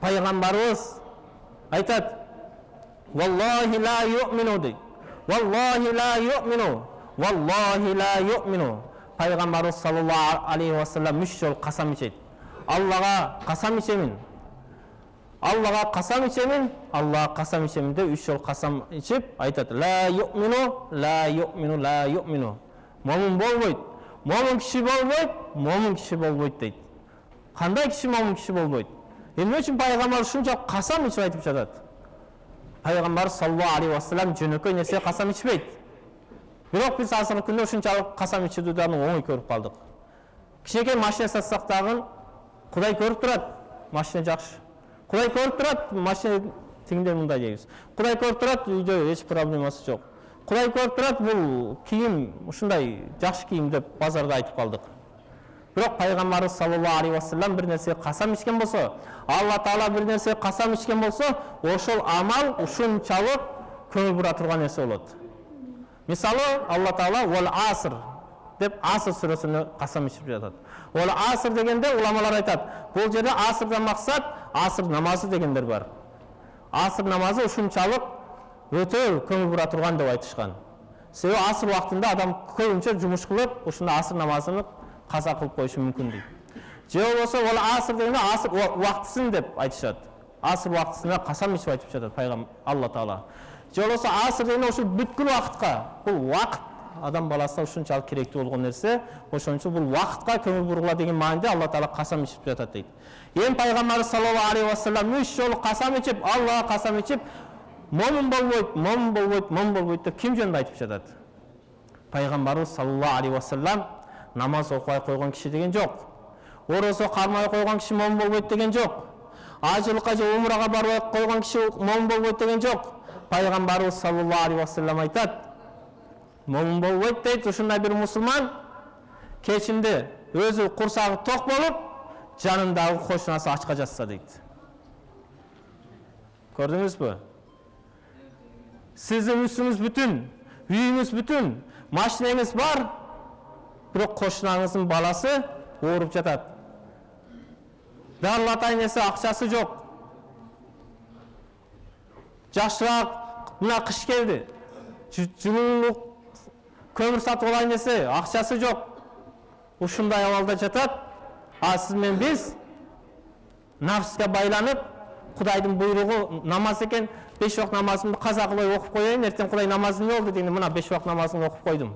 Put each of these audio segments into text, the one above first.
Пайғамбарымыз айтады: "Валлахи ла юъмину" дейді. "Валлахи ла юъмину, валлахи ла юъмину." Пайғамбарымыз саллаллаху алейхи ва саллям 3 жол қасам ішеді. Аллаға қасам ішемін, Аллаға қасам ішемін, Аллаға қасам ішемін деп 3 жол қасам ішіп айтады: "Ла юъмину, ла юъмину, ла юъмину." Момын болмайды, момын кіші болмайды, момын кіші болмайды дейді. Қандай кіші, момын кіші болмайды? Emne үшін пайғамбар шуншалық қасам ішіп айтып жатады? Пайғамбар саллаллаху алейхи ва саллям жөнөкөй нерсе қасам ішпейді. Бирок біз азыркы күндө ушунчалык касам ичүүдү оңой көрүп калдык. Кичинекей машина сатсак дагы Кудай көрүп турат, машина жакшы. Кудай көрүп турат, машина тигинден мындай дейбиз. Кудай көрүп турат, үйдө эч проблемасы жок. Кудай көрүп турат, бул кийим ушундай жакшы кийим деп базарда айтып калдык. Бирок пайгамбарыбыз саллаллаху алейхи ва саллям бир нерсе касам ичкен болсо, Алла Таала бир нерсе касам ичкен болсо, ошол амал ушунчалык көңүл бура турган нерсе болот. Мисалы, Алла Таала "Вал аср" деп Аср сүрөсүнө касам ичип жатат. Ол аср дегенде уламалар айтат, бул жерде асрдан максат аср намазы дегендер бар. Аср намазы ушунчалык өтө көңүл бура турган деп айтышкан. Себеби аср убактында адам көбүнчө жумуш кылып, ушунда аср намазын каза кылып коюшу мүмкүн дейт. Же болбосо ол аср дегенде аср убактысын деп айтышат. Аср убактысына касам ичип айтып жатат пайгамбар Алла Таала. Же болбосо аср дегенде ушул бүткүл убакытка, бул убакыт адам баласына ушунчалык керектүү болгон нерсе, ошон үчүн бул убакытка көңүл бургула деген мааниде Алла Таала касам ичип жатат дейт. Эми пайгамбар саллаллаху алейхи ва саллям 3 жолу касам ичип, Аллага касам ичип, момун болбойт, момун болбойт, момун болбойт деп ким жөнүндө айтып жатат? Пайгамбарыбыз саллаллаху алейхи ва саллям намаз окубай койгон киши деген жок. Орозо кармай койгон киши момун болбойт деген жок. Ажылыкка же умрага барбай койгон киши момун болбойт деген жок. Пайгамбарыбыз саллаллаху алейхи ва саллям айтат: "Момун болбойт" дейт ушундай бир мусулман кечинде өзү курсагы ток болуп, жанындагы кошунасы ачка жатса дейт. Көрдүңүзбү? Сиздин үстүңүз бүтүн, үйүңүз бүтүн, машинеңиз бар, бирок кошунаңыздын баласы ооруп жатат. Дарылатайын десе акчасы жок. Жакшыраак мына кыш келди. Жылуулук көмүр сатып алайын десе акчасы жок. Ушундай абалда жатат. А сиз менен биз нафске байланып, Кудайдын буйругу намаз экен, 5 вакыт намазымды каза кылып окуп коеюн, эртең Кудай намазы не болду дегенде мына 5 вакыт намазымды окуп койдум.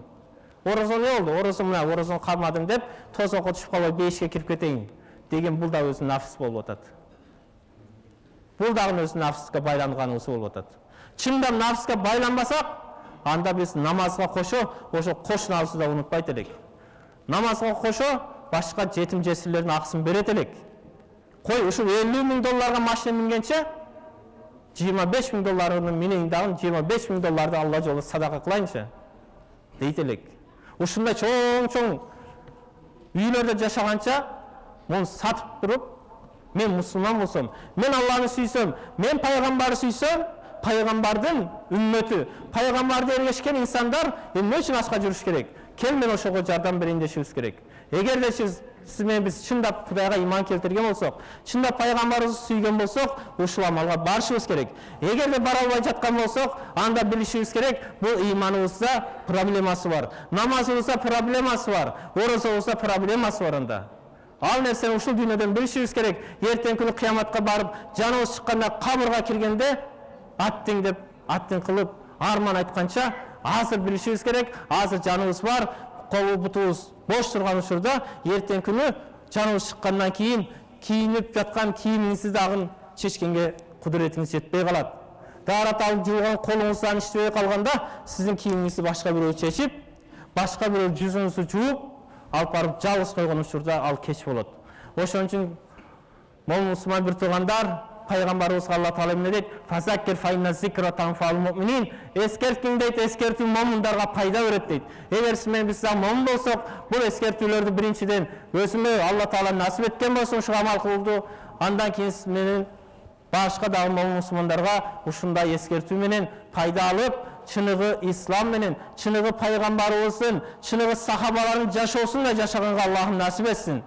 Орозо не болду? Орозо мына орозону кармадым деп тозокко түшүп калбай бейишке кирип кетейин деген бул да өзүнүн нафс болуп атат. Бул дагы өзүнүн нафске байланганыбыз болуп атат. Чындап нафске байланбасак, анда биз намазга кошо ошо кошунабызды да унутпайт элек. Намазга кошо башка жетим жесирлердин акысын берет элек. Кой ушул 50 миң долларга машина мингенче 25 миң долларын менен дагы 25 миң долларды Алла жолунда садака кылайынчы дейт элек. Ушундай чоң үйлөрдө жашаганча муну сатып туруп, мен мусулман болсом, мен Алланы сүйсөм, мен пайгамбарды сүйсөм, пайгамбардын үммөтү, пайгамбарды эргешкен инсандар эмне үчүн ачка жүрүш керек? Кел мен ошого жардам берейин дешибиз керек. Эгерде сиз менен биз чындап Кудайга иман келтирген болсок, чындап пайгамбарыбызды сүйгөн болсок, ушул амалга барышыбыз керек. Эгерде бара албай жаткан болсок, анда билишибиз керек, бул иманыбызда проблемасы бар. Намазыбызда проблемасы бар, орозобузда проблемасы бар анда. Ал нерсени ушул дүйнөдөн билишибиз керек. Эртең күнү кыяматка барып, жаныбыз чыкканда кабырга киргенде аттың деп, аттың кылып арман айтканча азыр билишибиз керек. Азыр жаныбыз бар, колу бутубуз бош турган учурда эртең күнү жаныбыз чыккандан кийин кийинип жаткан кийимиңизди дагы чечкенге кудуретиңиз жетпей калат. Даарат алып жууган колуңуздан иштебей калганда сиздин кийимиңизди башка бирөө чечип, башка бирөө жүзүңүздү жууп, алып барып жалгыз койгон учурда ал кеч болот. Ошон үчүн момун мусулман бир туугандар, пайгамбарыбызга Алла Таала эмне дейт? Фазаккир файна зикра танфаул муъминин. Эскерткиң дейт, эскертүү момундарга пайда берет дейт. Эгер сиз менен биз дагы момун болсок, бул эскертүүлөрдү биринчиден өзүмө Алла Таала насип эткен болсо ушуга амал кылууду, андан кийин сиз менен башка дагы момун мусулмандарга ушундай эскертүү менен пайда алып, чыныгы ислам менен, чыныгы пайгамбарыбыздын, чыныгы сахабалардын жашоосун да жашаганга Аллахым насип этсин.